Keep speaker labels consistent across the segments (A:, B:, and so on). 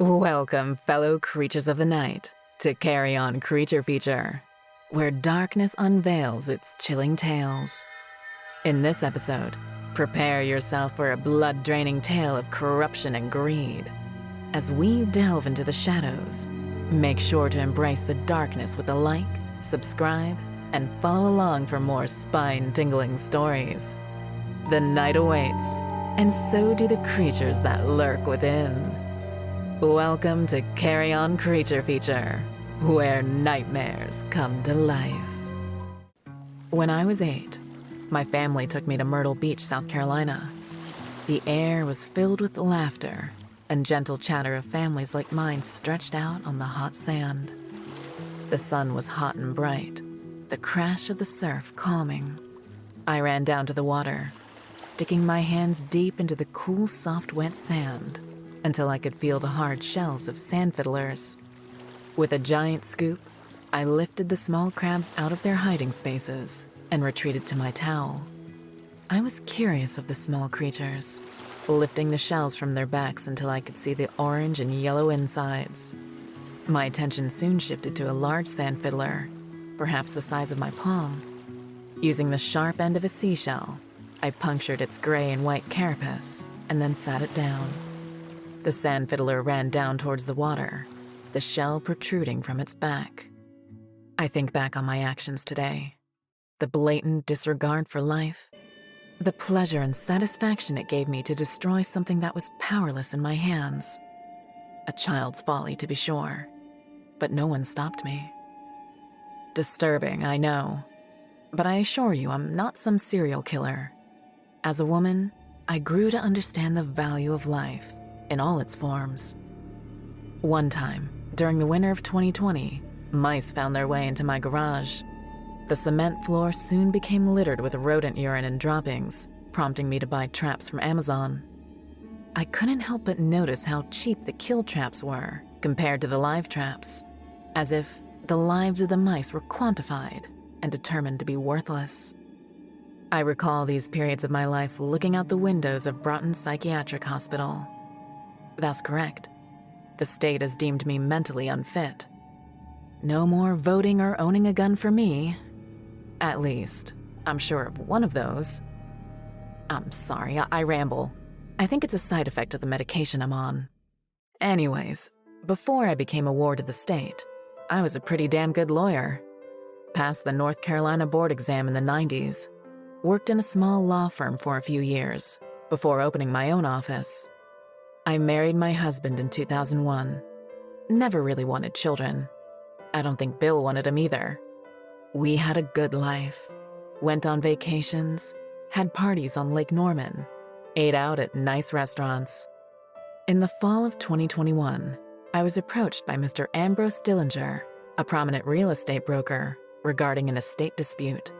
A: Welcome, fellow creatures of the night, to Carrion Creature Feature, where darkness unveils its chilling tales. In this episode, prepare yourself for a blood-draining tale of corruption and greed. As we delve into the shadows, make sure to embrace the darkness with a like, subscribe, and follow along for more spine-tingling stories. The night awaits, and so do the creatures that lurk within. Welcome to Carrion Creature Feature, where nightmares come to life. When I was 8, my family took me to Myrtle Beach, South Carolina. The air was filled with laughter and gentle chatter of families like mine stretched out on the hot sand. The sun was hot and bright, the crash of the surf calming. I ran down to the water, sticking my hands deep into the cool, soft, wet sand until I could feel the hard shells of sand fiddlers. With a giant scoop, I lifted the small crabs out of their hiding spaces and retreated to my towel. I was curious of the small creatures, lifting the shells from their backs until I could see the orange and yellow insides. My attention soon shifted to a large sand fiddler, perhaps the size of my palm. Using the sharp end of a seashell, I punctured its gray and white carapace and then sat it down. The sand fiddler ran down towards the water, the shell protruding from its back. I think back on my actions today. The blatant disregard for life. The pleasure and satisfaction it gave me to destroy something that was powerless in my hands. A child's folly, to be sure, but no one stopped me. Disturbing, I know, but I assure you I'm not some serial killer. As a woman, I grew to understand the value of life in all its forms. One time, during the winter of 2020, mice found their way into my garage. The cement floor soon became littered with rodent urine and droppings, prompting me to buy traps from Amazon. I couldn't help but notice how cheap the kill traps were compared to the live traps, as if the lives of the mice were quantified and determined to be worthless. I recall these periods of my life looking out the windows of Broughton Psychiatric Hospital. That's correct. The state has deemed me mentally unfit. No more voting or owning a gun for me. At least, I'm sure of one of those. I'm sorry, I ramble. I think it's a side effect of the medication I'm on. Anyways, before I became a ward of the state, I was a pretty damn good lawyer. Passed the North Carolina board exam in the 90s. Worked in a small law firm for a few years before opening my own office. I married my husband in 2001. Never really wanted children. I don't think Bill wanted them either. We had a good life. Went on vacations, had parties on Lake Norman, ate out at nice restaurants. In the fall of 2021, I was approached by Mr. Ambrose Dillinger, a prominent real estate broker, regarding an estate dispute.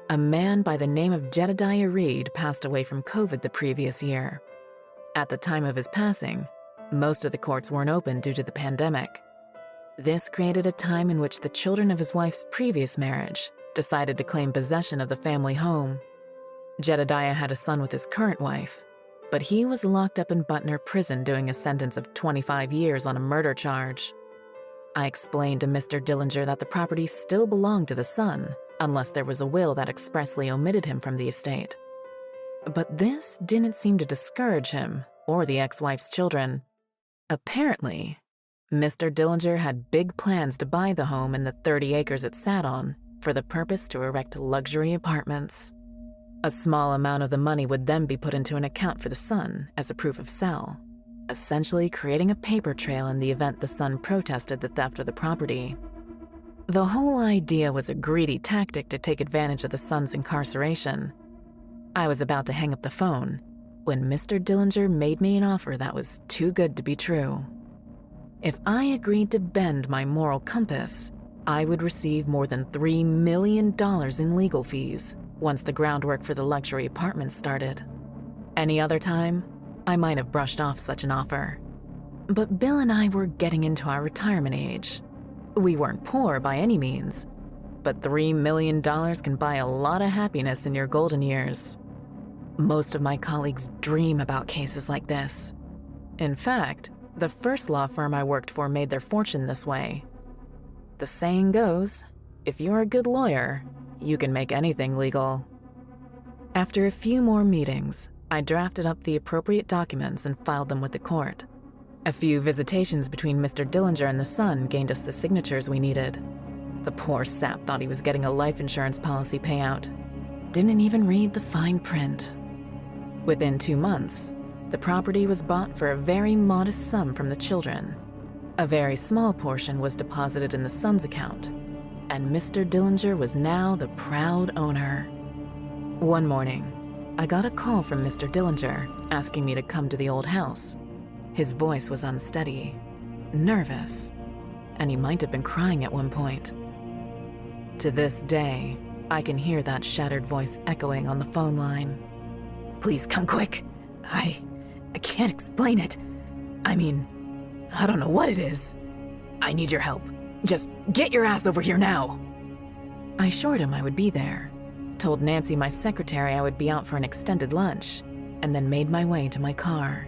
A: A man by the name of Jedediah Reed passed away from COVID the previous year. At the time of his passing, most of the courts weren't open due to the pandemic. This created a time in which the children of his wife's previous marriage decided to claim possession of the family home. Jedediah had a son with his current wife, but he was locked up in Butner Prison doing a sentence of 25 years on a murder charge. I explained to Mr. Dillinger that the property still belonged to the son, unless there was a will that expressly omitted him from the estate. But this didn't seem to discourage him or the ex-wife's children. Apparently, Mr. Dillinger had big plans to buy the home and the 30 acres it sat on for the purpose to erect luxury apartments. A small amount of the money would then be put into an account for the son as a proof of sale, essentially creating a paper trail in the event the son protested the theft of the property. The whole idea was a greedy tactic to take advantage of the son's incarceration. I was about to hang up the phone when Mr. Dillinger made me an offer that was too good to be true. If I agreed to bend my moral compass, I would receive more than $3 million in legal fees once the groundwork for the luxury apartments started. Any other time, I might have brushed off such an offer. But Bill and I were getting into our retirement age. We weren't poor by any means, but $3 million can buy a lot of happiness in your golden years. Most of my colleagues dream about cases like this. In fact, The first law firm I worked for made their fortune this way. The saying goes, if you're a good lawyer, you can make anything legal. After a few more meetings, I drafted up the appropriate documents and filed them with the court. A few visitations between Mr. Dillinger and the son gained us the signatures we needed. The poor sap thought he was getting a life insurance policy payout. Didn't even read the fine print. Within 2 months, the property was bought for a very modest sum from the children. A very small portion was deposited in the son's account, and Mr. Dillinger was now the proud owner. One morning, I got a call from Mr. Dillinger asking me to come to the old house. His voice was unsteady, nervous, and he might have been crying at one point. To this day, I can hear that shattered voice echoing on the phone line.
B: Please come quick. I can't explain it. I mean, I don't know what it is. I need your help. Just get your ass over here now.
A: I assured him I would be there, told Nancy, my secretary, I would be out for an extended lunch, and then made my way to my car.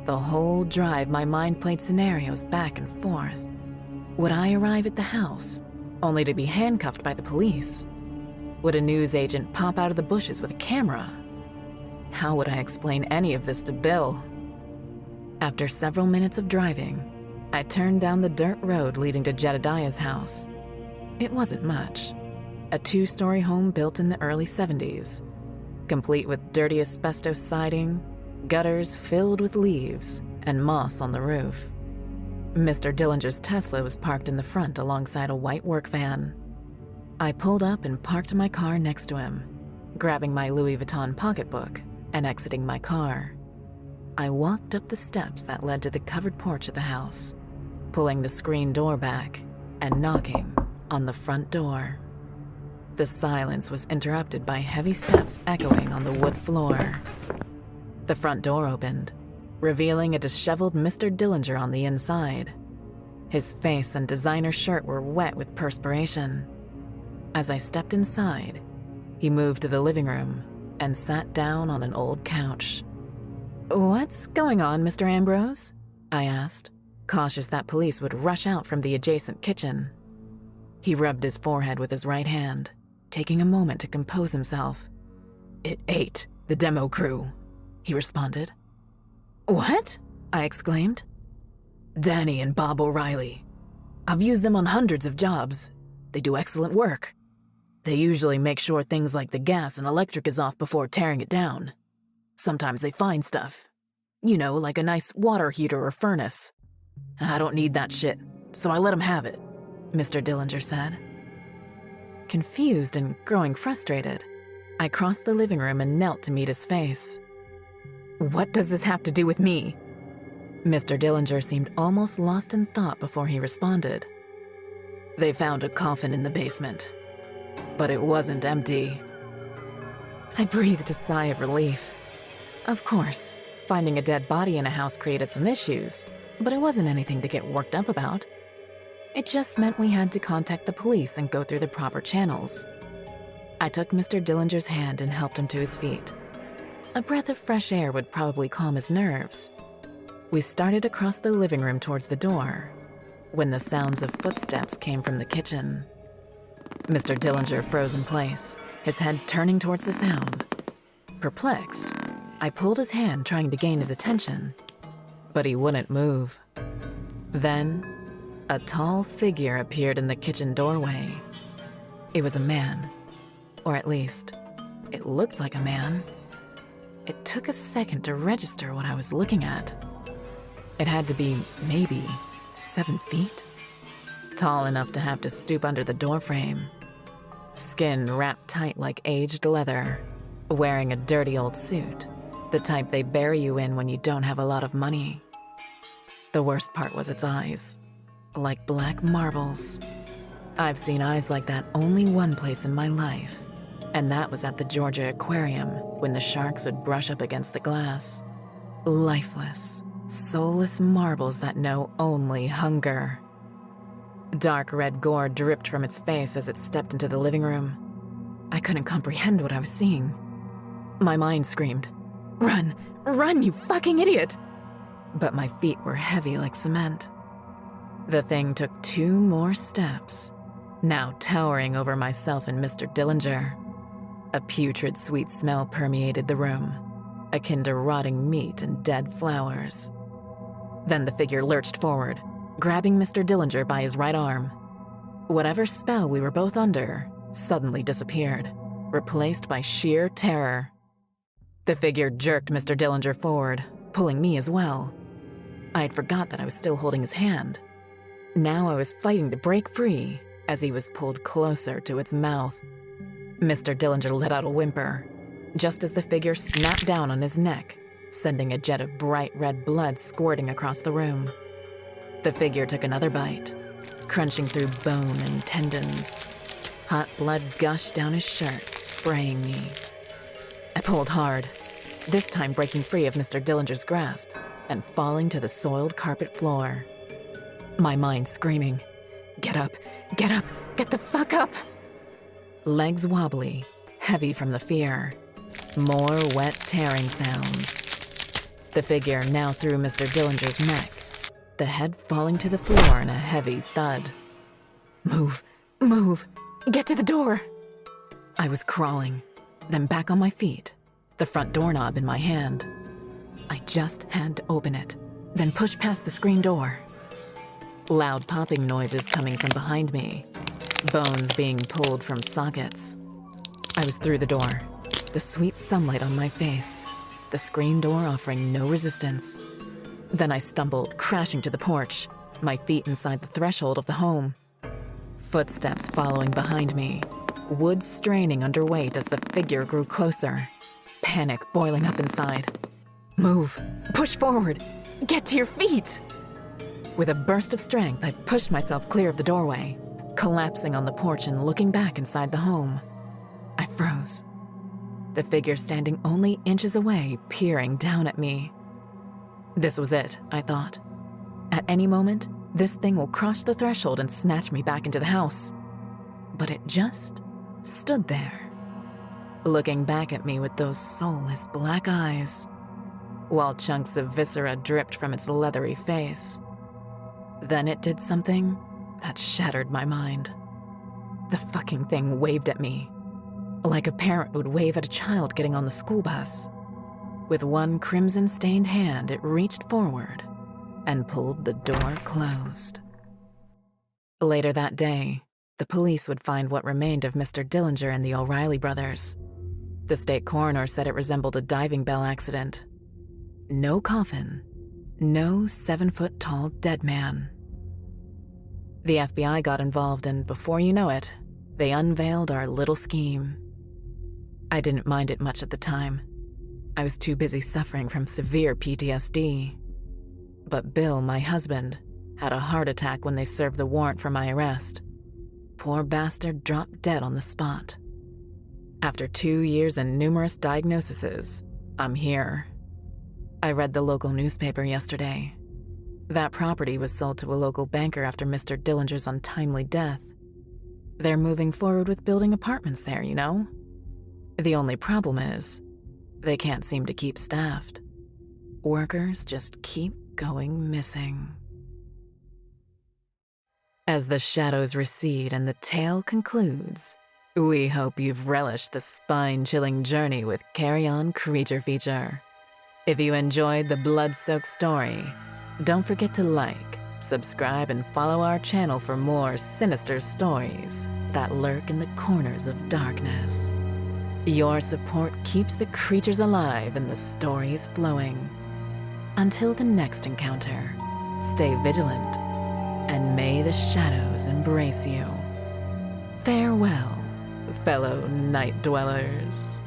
A: The whole drive, my mind played scenarios back and forth. Would I arrive at the house, only to be handcuffed by the police? Would a news agent pop out of the bushes with a camera? How would I explain any of this to Bill? After several minutes of driving, I turned down the dirt road leading to Jedediah's house. It wasn't much. A 2-story home built in the early 70s, complete with dirty asbestos siding, gutters filled with leaves, and moss on the roof. Mr. Dillinger's Tesla was parked in the front alongside a white work van. I pulled up and parked my car next to him, grabbing my Louis Vuitton pocketbook and exiting my car. I walked up the steps that led to the covered porch of the house, pulling the screen door back and knocking on the front door. The silence was interrupted by heavy steps echoing on the wood floor. The front door opened, revealing a disheveled Mr. Dillinger on the inside. His face and designer shirt were wet with perspiration. As I stepped inside, he moved to the living room and sat down on an old couch. "What's going on, Mr. Ambrose?" I asked, cautious that police would rush out from the adjacent kitchen. He rubbed his forehead with his right hand, taking a moment to compose himself.
B: "It ate the demo crew," he responded.
A: "What?" I exclaimed.
B: "Danny and Bob O'Reilly. I've used them on hundreds of jobs. They do excellent work. They usually make sure things like the gas and electric is off before tearing it down. Sometimes they find stuff. You know, like a nice water heater or furnace. I don't need that shit, so I let them have it,"
A: Mr. Dillinger said. Confused and growing frustrated, I crossed the living room and knelt to meet his face. "What does this have to do with me?" Mr. Dillinger seemed almost lost in thought before he responded.
B: "They found a coffin in the basement, but it wasn't empty."
A: I breathed a sigh of relief. Of course, finding a dead body in a house created some issues, but it wasn't anything to get worked up about. It just meant we had to contact the police and go through the proper channels. I took Mr. Dillinger's hand and helped him to his feet. A breath of fresh air would probably calm his nerves. We started across the living room towards the door, when the sounds of footsteps came from the kitchen. Mr. Dillinger froze in place, his head turning towards the sound. Perplexed, I pulled his hand trying to gain his attention, but he wouldn't move. Then, a tall figure appeared in the kitchen doorway. It was a man, or at least, it looked like a man. It took a second to register what I was looking at. It had to be maybe 7 feet, tall enough to have to stoop under the doorframe. Skin wrapped tight like aged leather, wearing a dirty old suit, the type they bury you in when you don't have a lot of money. The worst part was its eyes, like black marbles. I've seen eyes like that only one place in my life, and that was at the Georgia Aquarium when the sharks would brush up against the glass. Lifeless, soulless marbles that know only hunger. Dark red gore dripped from its face as it stepped into the living room. I couldn't comprehend what I was seeing. My mind screamed, "Run! Run, you fucking idiot!" but my feet were heavy like cement. The thing took 2 more steps, now towering over myself and Mr. Dillinger. A putrid sweet smell permeated the room, akin to rotting meat and dead flowers. Then the figure lurched forward, grabbing Mr. Dillinger by his right arm. Whatever spell we were both under suddenly disappeared, replaced by sheer terror. The figure jerked Mr. Dillinger forward, pulling me as well. I had forgot that I was still holding his hand. Now I was fighting to break free as he was pulled closer to its mouth. Mr. Dillinger let out a whimper, just as the figure snapped down on his neck, sending a jet of bright red blood squirting across the room. The figure took another bite, crunching through bone and tendons. Hot blood gushed down his shirt, spraying me. I pulled hard, this time breaking free of Mr. Dillinger's grasp and falling to the soiled carpet floor. My mind screaming, "Get up, get up, get the fuck up!" Legs wobbly, heavy from the fear. More wet tearing sounds. The figure now threw Mr. Dillinger's neck, the head falling to the floor in a heavy thud. "Move, move, get to the door!" I was crawling, then back on my feet, the front doorknob in my hand. I just had to open it, then push past the screen door. Loud popping noises coming from behind me, bones being pulled from sockets. I was through the door, the sweet sunlight on my face, the screen door offering no resistance. Then I stumbled, crashing to the porch, my feet inside the threshold of the home. Footsteps following behind me, wood straining under weight as the figure grew closer, panic boiling up inside. "Move, push forward, get to your feet!" With a burst of strength, I pushed myself clear of the doorway, collapsing on the porch and looking back inside the home. I froze. The figure standing only inches away, peering down at me. This was it, I thought. At any moment, this thing will cross the threshold and snatch me back into the house. But it just stood there, looking back at me with those soulless black eyes, while chunks of viscera dripped from its leathery face. Then it did something that shattered my mind. The fucking thing waved at me, like a parent would wave at a child getting on the school bus. With one crimson-stained hand, it reached forward and pulled the door closed. Later that day, the police would find what remained of Mr. Dillinger and the O'Reilly brothers. The state coroner said it resembled a diving bell accident. No coffin, no 7-foot-tall dead man. The FBI got involved, and before you know it, they unveiled our little scheme. I didn't mind it much at the time. I was too busy suffering from severe PTSD. But Bill, my husband, had a heart attack when they served the warrant for my arrest. Poor bastard dropped dead on the spot. After 2 years and numerous diagnoses, I'm here. I read the local newspaper yesterday. That property was sold to a local banker after Mr. Dillinger's untimely death. They're moving forward with building apartments there, you know? The only problem is, they can't seem to keep staffed. Workers just keep going missing. As the shadows recede and the tale concludes, we hope you've relished the spine-chilling journey with Carrion Creature Feature. If you enjoyed the blood-soaked story, don't forget to like, subscribe, and follow our channel for more sinister stories that lurk in the corners of darkness. Your support keeps the creatures alive and the stories flowing. Until the next encounter, stay vigilant, and may the shadows embrace you. Farewell, fellow night dwellers.